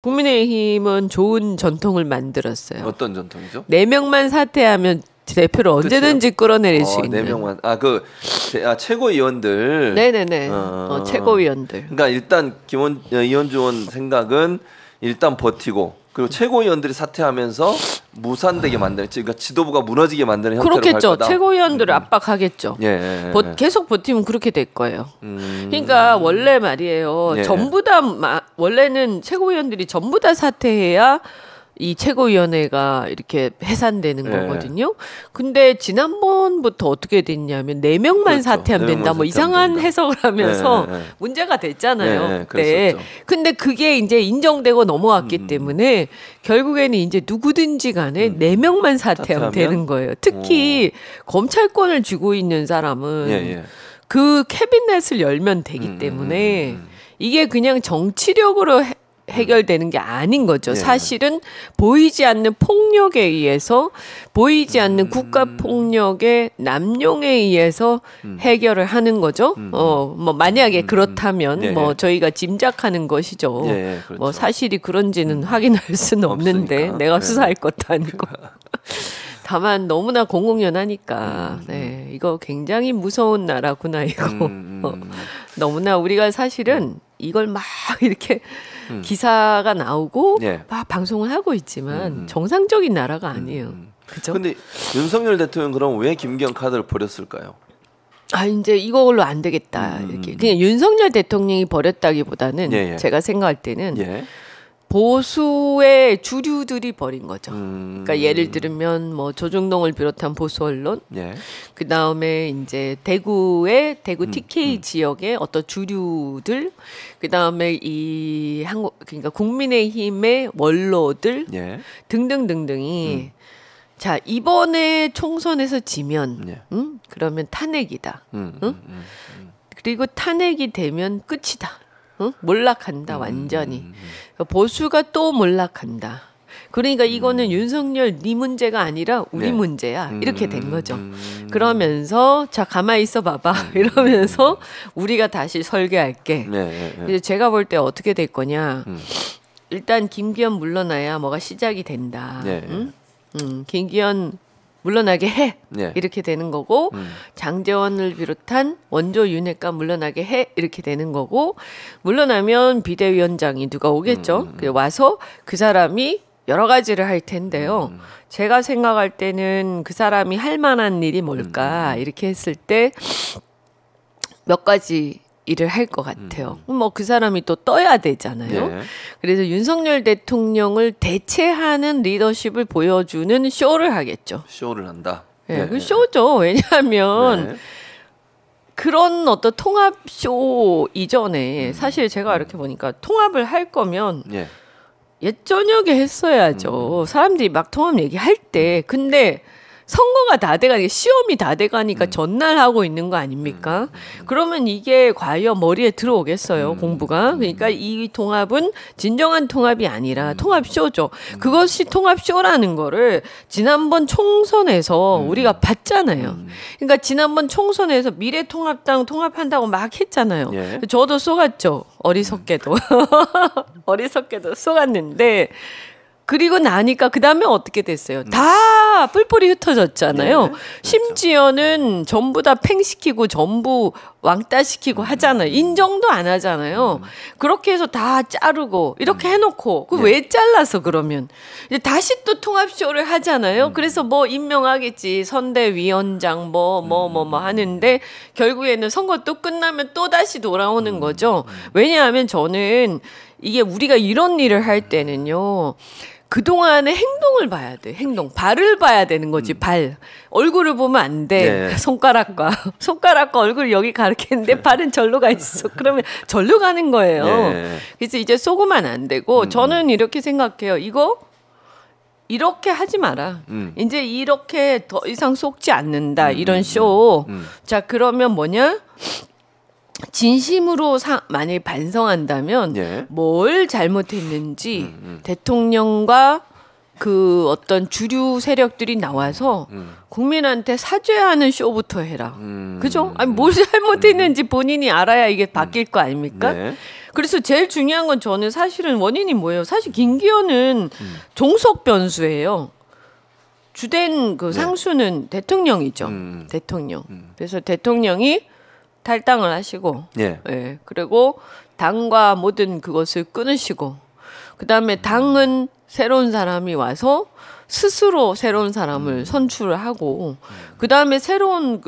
국민의힘은 좋은 전통을 만들었어요. 어떤 전통이죠? 4명만 사퇴하면 대표를 언제든지 끌어내릴 수 있는. 4명만. 최고위원들. 네네네. 최고위원들. 그러니까 일단 이현주 의원 생각은 일단 버티고 그리고 최고위원들이 사퇴하면서 무산되게 만드는, 그러니까 지도부가 무너지게 만드는 형태로 갈 그렇겠죠. 거다. 최고위원들을 압박하겠죠. 계속 버티면 그렇게 될 거예요. 그러니까 원래 말이에요. 전부 다 원래는 최고위원들이 전부 다 사퇴해야 이 최고위원회가 이렇게 해산되는 거거든요. 근데 지난번부터 어떻게 됐냐면 4명만 그렇죠. 사퇴하면 된다. 뭐 이상한 된다. 해석을 하면서 문제가 됐잖아요. 네. 근데 그게 이제 인정되고 넘어왔기 때문에 결국에는 이제 누구든지 간에 4명만 사퇴하면 되는 거예요. 특히 검찰권을 쥐고 있는 사람은 그 캐비넷을 열면 되기 때문에 이게 그냥 정치력으로 해결되는 게 아닌 거죠. 사실은 보이지 않는 폭력에 의해서, 보이지 않는 국가 폭력의 남용에 의해서 해결을 하는 거죠. 뭐 만약에 그렇다면 뭐 저희가 짐작하는 것이죠. 그렇죠. 뭐 사실이 그런지는 확인할 수는 없는데 없으니까. 내가 수사할 것도 아니고. 다만 너무나 공공연하니까 이거 굉장히 무서운 나라구나 이거. 너무나 우리가 사실은 이걸 막 이렇게 기사가 나오고 막 방송을 하고 있지만 정상적인 나라가 아니에요. 그죠? 근데 윤석열 대통령 그럼 왜 김기현 카드를 버렸을까요? 이제 이걸로 안 되겠다. 이렇게 그냥 윤석열 대통령이 버렸다기보다는 제가 생각할 때는 보수의 주류들이 버린 거죠. 그러니까 예를 들면 뭐 조중동을 비롯한 보수 언론, 그 다음에 이제 대구 TK 지역의 어떤 주류들, 그 다음에 그러니까 국민의힘의 원로들 등등등등이 자 이번에 총선에서 지면, 그러면 탄핵이다. 그리고 탄핵이 되면 끝이다. 몰락한다 완전히. 보수가 또 몰락한다. 그러니까 이거는 윤석열 네 문제가 아니라 우리 문제야. 이렇게 된 거죠. 그러면서 자 가만히 있어 봐봐. 이러면서 우리가 다시 설계할게. 그래서 제가 볼 때 어떻게 될 거냐. 일단 김기현 물러나야 뭐가 시작이 된다. 김기현 물러나게 해. 이렇게 되는 거고 장제원을 비롯한 원조 윤핵관 물러나게 해. 이렇게 되는 거고 물러나면 비대위원장이 누가 오겠죠. 와서 그 사람이 여러 가지를 할 텐데요. 제가 생각할 때는 그 사람이 할 만한 일이 뭘까 이렇게 했을 때 몇 가지 일을 할 것 같아요. 뭐 그 사람이 또 떠야 되잖아요. 그래서 윤석열 대통령을 대체하는 리더십을 보여주는 쇼를 하겠죠. 쇼를 한다. 그 쇼죠. 왜냐하면 그런 어떤 통합 쇼 이전에 사실 제가 이렇게 보니까 통합을 할 거면 옛저녁에 했어야죠. 사람들이 막 통합 얘기할 때. 근데 선거가 다 돼가니까 시험이 다 돼가니까 전날 하고 있는 거 아닙니까? 그러면 이게 과연 머리에 들어오겠어요, 공부가? 그러니까 이 통합은 진정한 통합이 아니라 통합쇼죠. 그것이 통합쇼라는 거를 지난번 총선에서 우리가 봤잖아요. 그러니까 지난번 총선에서 미래통합당 통합한다고 막 했잖아요. 저도 속았죠. 어리석게도. 어리석게도 속았는데 그리고 나니까 그 다음에 어떻게 됐어요? 다 뿔뿔이 흩어졌잖아요. 심지어는 전부 다 팽시키고 전부 왕따시키고 하잖아요. 인정도 안 하잖아요. 그렇게 해서 다 자르고 이렇게 해놓고 그 왜 잘라서 그러면 이제 다시 또 통합쇼를 하잖아요. 그래서 뭐 임명하겠지. 선대위원장 뭐 하는데 결국에는 선거 또 끝나면 또 다시 돌아오는 거죠. 왜냐하면 저는 이게 우리가 이런 일을 할 때는요. 그동안의 행동을 봐야 돼. 발을 봐야 되는 거지. 발. 얼굴을 보면 안 돼. 손가락과 얼굴 여기 가리키는데 발은 절로 가 있어. 그러면 절로 가는 거예요. 그래서 이제 속으면 안 되고 저는 이렇게 생각해요. 이거 이렇게 하지 마라. 이제 이렇게 더 이상 속지 않는다. 이런 쇼. 자, 그러면 뭐냐? 진심으로 만약에 반성한다면 뭘 잘못했는지 대통령과 그 어떤 주류 세력들이 나와서 국민한테 사죄하는 쇼부터 해라. 그죠? 아니 뭘 잘못했는지 본인이 알아야 이게 바뀔 거 아닙니까? 네. 그래서 제일 중요한 건 저는 사실은 원인이 뭐예요? 사실 김기현은 종속 변수예요. 주된 그 상수는 대통령이죠. 대통령. 그래서 대통령이 탈당을 하시고, 예. 그리고 당과 모든 그것을 끊으시고, 그 다음에 당은 새로운 사람이 와서 스스로 새로운 사람을 선출을 하고, 그 다음에 새로운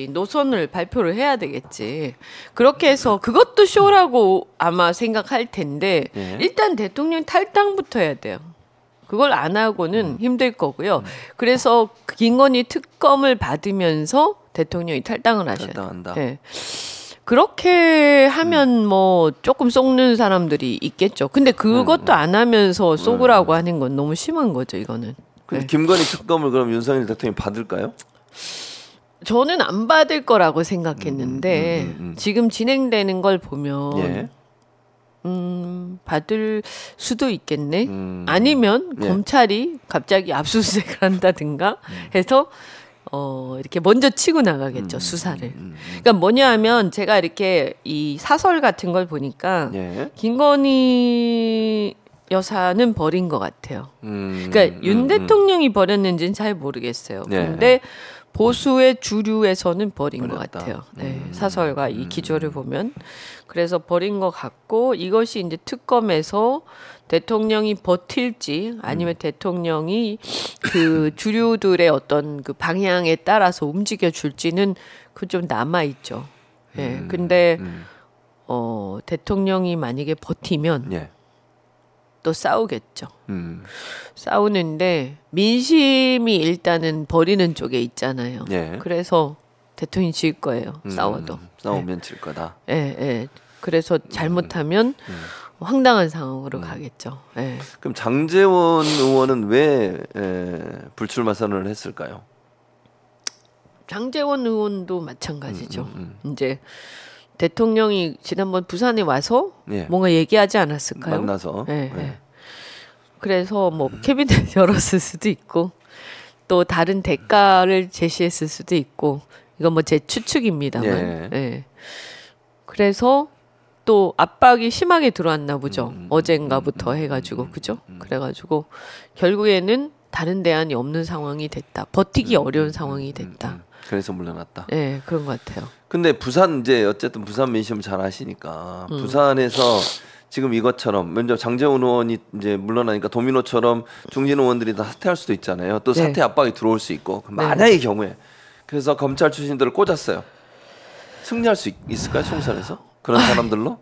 노선을 발표를 해야 되겠지. 그렇게 해서 그것도 쇼라고 아마 생각할 텐데, 일단 대통령 탈당부터 해야 돼요. 그걸 안 하고는 힘들 거고요. 그래서 김건희 특검을 받으면서 대통령이 탈당을 하셔야 돼요. 네. 그렇게 하면 뭐 조금 속는 사람들이 있겠죠. 근데 그것도 안 하면서 속으라고 하는 건 너무 심한 거죠, 이거는. 근데 김건희 특검을 그럼 윤석열 대통령이 받을까요? 저는 안 받을 거라고 생각했는데 지금 진행되는 걸 보면 받을 수도 있겠네. 아니면 검찰이 갑자기 압수수색을 한다든가 해서 이렇게 먼저 치고 나가겠죠, 수사를. 그러니까 뭐냐 하면 제가 이렇게 이 사설 같은 걸 보니까 김건희 여사는 버린 것 같아요. 그러니까 윤 대통령이 버렸는지는 잘 모르겠어요. 근데 보수의 주류에서는 버린 것 같아요. 네, 사설과 이 기조를 보면. 그래서 버린 것 같고, 이것이 이제 특검에서 대통령이 버틸지 아니면 대통령이 그 주류들의 어떤 그 방향에 따라서 움직여 줄지는 그 좀 남아 있죠. 예. 근데 대통령이 만약에 버티면 또 싸우겠죠. 싸우는데 민심이 일단은 버리는 쪽에 있잖아요. 그래서 대통령이 질 거예요. 싸워도. 싸우면 질 거다. 예. 그래서 잘못하면 황당한 상황으로 가겠죠. 예. 그럼 장제원 의원은 왜 불출마 선언을 했을까요? 장제원 의원도 마찬가지죠. 이제 대통령이 지난번 부산에 와서 뭔가 얘기하지 않았을까요? 만나서. 예. 그래서 뭐 캐비넷 열었을 수도 있고 또 다른 대가를 제시했을 수도 있고, 이건 뭐 제 추측입니다만. 예. 그래서 또 압박이 심하게 들어왔나 보죠. 어젠가부터 해가지고, 그죠? 그래가지고 결국에는 다른 대안이 없는 상황이 됐다. 버티기 어려운 상황이 됐다. 그래서 물러났다. 네, 그런 것 같아요. 근데 부산 이제 어쨌든 부산 민심 잘 아시니까 부산에서 지금 이것처럼 먼저 장제원 의원이 이제 물러나니까 도미노처럼 중진 의원들이 다 사퇴할 수도 있잖아요. 또 사퇴 압박이 들어올 수 있고, 만약의 경우에 그래서 검찰 출신들을 꽂았어요. 승리할 수 있을까요, 총선에서? 그런 사람들로?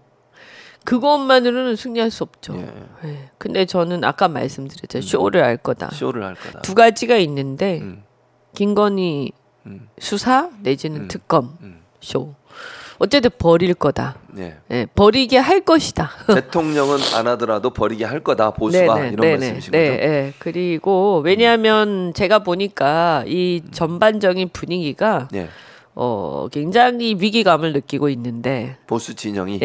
그것만으로는 승리할 수 없죠. 예. 근데 저는 아까 말씀드렸죠. 쇼를 할 거다. 쇼를 할 거다. 두 가지가 있는데 김건희 수사 내지는 특검 쇼. 어쨌든 버릴 거다. 예, 버리게 할 것이다. 대통령은 안 하더라도 버리게 할 거다. 보수가 이런 말씀이신 거죠? 네. 그리고 왜냐하면 제가 보니까 이 전반적인 분위기가 굉장히 위기감을 느끼고 있는데 보수 진영이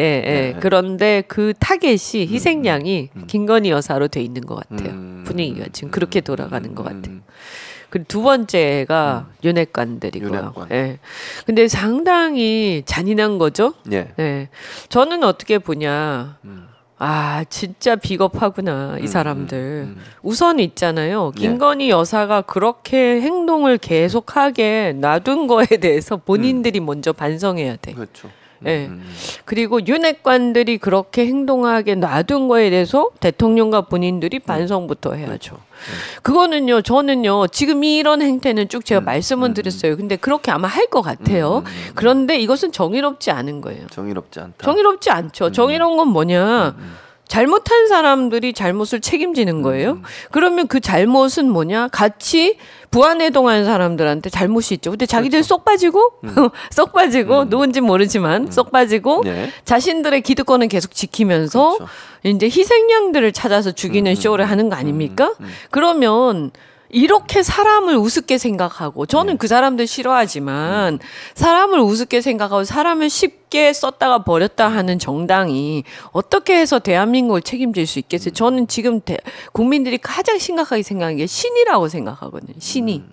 그런데 그 타겟이 희생양이 김건희 여사로 돼 있는 것 같아요. 분위기가 지금 그렇게 돌아가는 것 같아요. 그리고 두 번째가 윤핵관들이고요. 근데 상당히 잔인한 거죠. 저는 어떻게 보냐. 진짜 비겁하구나, 이 사람들. 우선 있잖아요. 김건희 여사가 그렇게 행동을 계속하게 놔둔 거에 대해서 본인들이 먼저 반성해야 돼. 그렇죠. 그리고 윤핵관들이 그렇게 행동하게 놔둔 거에 대해서 대통령과 본인들이 반성부터 해야죠. 그거는요, 저는요, 지금 이런 행태는 쭉 제가 말씀은 드렸어요. 근데 그렇게 아마 할 것 같아요. 그런데 이것은 정의롭지 않은 거예요. 정의롭지 않다. 정의롭지 않죠. 정의로운 건 뭐냐. 잘못한 사람들이 잘못을 책임지는 거예요. 그러면 그 잘못은 뭐냐? 같이 부안해동하는 사람들한테 잘못이 있죠. 근데 자기들 쏙 빠지고 쏙 빠지고 누군지 모르지만 쏙 빠지고 자신들의 기득권은 계속 지키면서 이제 희생양들을 찾아서 죽이는 쇼를 하는 거 아닙니까? 그러면 이렇게 사람을 우습게 생각하고 저는 그 사람들 싫어하지만 사람을 우습게 생각하고 사람을 쉽게 썼다가 버렸다 하는 정당이 어떻게 해서 대한민국을 책임질 수 있겠어요? 저는 지금 국민들이 가장 심각하게 생각하는 게 신의라고 생각하거든요. 신의.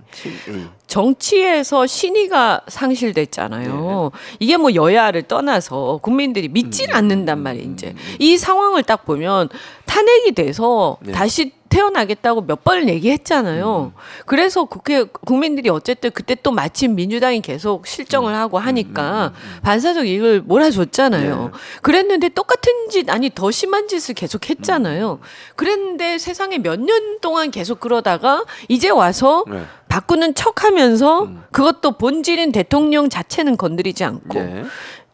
정치에서 신의가 상실됐잖아요. 이게 뭐 여야를 떠나서 국민들이 믿질 않는단 말이에요. 이제 이 상황을 딱 보면 탄핵이 돼서 다시 태어나겠다고 몇 번을 얘기했잖아요. 그래서 국민들이 어쨌든 그때 또 마침 민주당이 계속 실정을 하고 하니까 반사적 이익을 몰아줬잖아요. 그랬는데 똑같은 짓, 아니 더 심한 짓을 계속 했잖아요. 그랬는데 세상에 몇 년 동안 계속 그러다가 이제 와서 바꾸는 척하면서 그것도 본질인 대통령 자체는 건드리지 않고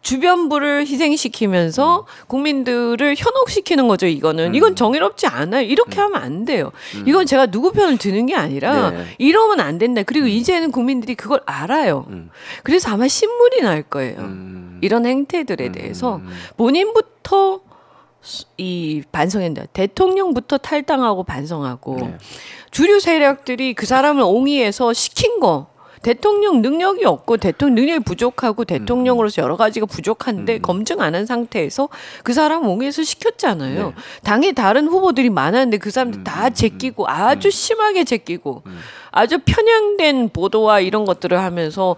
주변부를 희생시키면서 국민들을 현혹시키는 거죠. 이건 정의롭지 않아요. 이렇게 하면 안 돼요. 이건 제가 누구 편을 드는 게 아니라 이러면 안 된다. 그리고 이제는 국민들이 그걸 알아요. 그래서 아마 신문이 날 거예요. 이런 행태들에 대해서 본인부터 반성한다. 대통령부터 탈당하고 반성하고 주류 세력들이 그 사람을 옹이해서 시킨 거. 대통령 능력이 없고 대통령 능력이 부족하고 대통령으로서 여러 가지가 부족한데 검증 안 한 상태에서 그 사람 옹에서 시켰잖아요. 당에 다른 후보들이 많았는데 그 사람들 다 제끼고 아주 심하게 제끼고 아주 편향된 보도와 이런 것들을 하면서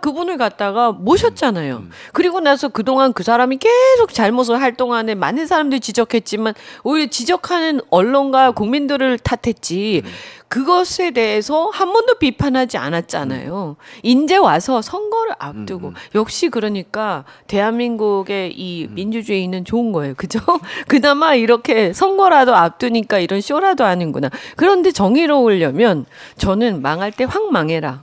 그분을 갖다가 모셨잖아요. 그리고 나서 그동안 그 사람이 계속 잘못을 할 동안에 많은 사람들이 지적했지만 오히려 지적하는 언론과 국민들을 탓했지 그것에 대해서 한 번도 비판하지 않았잖아요. 이제 와서 선거를 앞두고 역시 그러니까 대한민국의 이 민주주의는 좋은 거예요. 그죠? 그나마 이렇게 선거라도 앞두니까 이런 쇼라도 하는구나. 그런데 정의로우려면 저는 망할 때 확 망해라.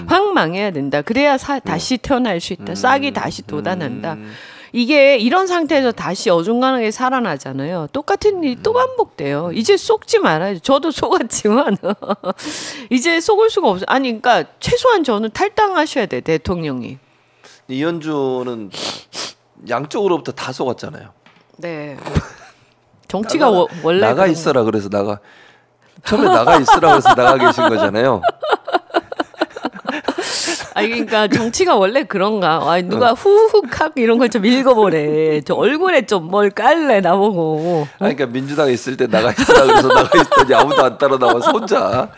확 망해야 된다. 그래야 다시 태어날 수 있다. 싹이 다시 돋아난다. 이게 이런 상태에서 다시 어중간하게 살아나잖아요. 똑같은 일이 또 반복돼요. 이제 속지 말아야죠. 저도 속았지만 이제 속을 수가 없어요. 아니 그러니까 최소한 저는 탈당하셔야 돼. 대통령이. 이현주는 양쪽으로부터 다 속았잖아요. 네. 정치가 원래 나가 있어라 그래서 처음에 나가 있으라 그래서 나가 계신 거잖아요. 아니 그러니까 정치가 원래 그런가? 누가 후훅학 이런 걸 좀 읽어보래. 저 얼굴에 좀 뭘 깔래 나보고. 그러니까 민주당에 있을 때 나가 있으라 그래서 나가 있더니 아무도 안 따라 나와서 혼자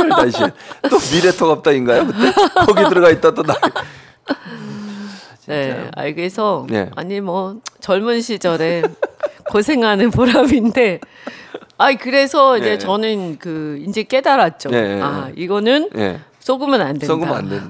다시 또 미래통합당인가요? 그때 거기 들어가 있다 또 나. 네, 그래서 아니 뭐 젊은 시절에 고생하는 보람인데. 그래서 이제 저는 이제 깨달았죠. 이거는 속으면 안 된다. 속으면 안 된다.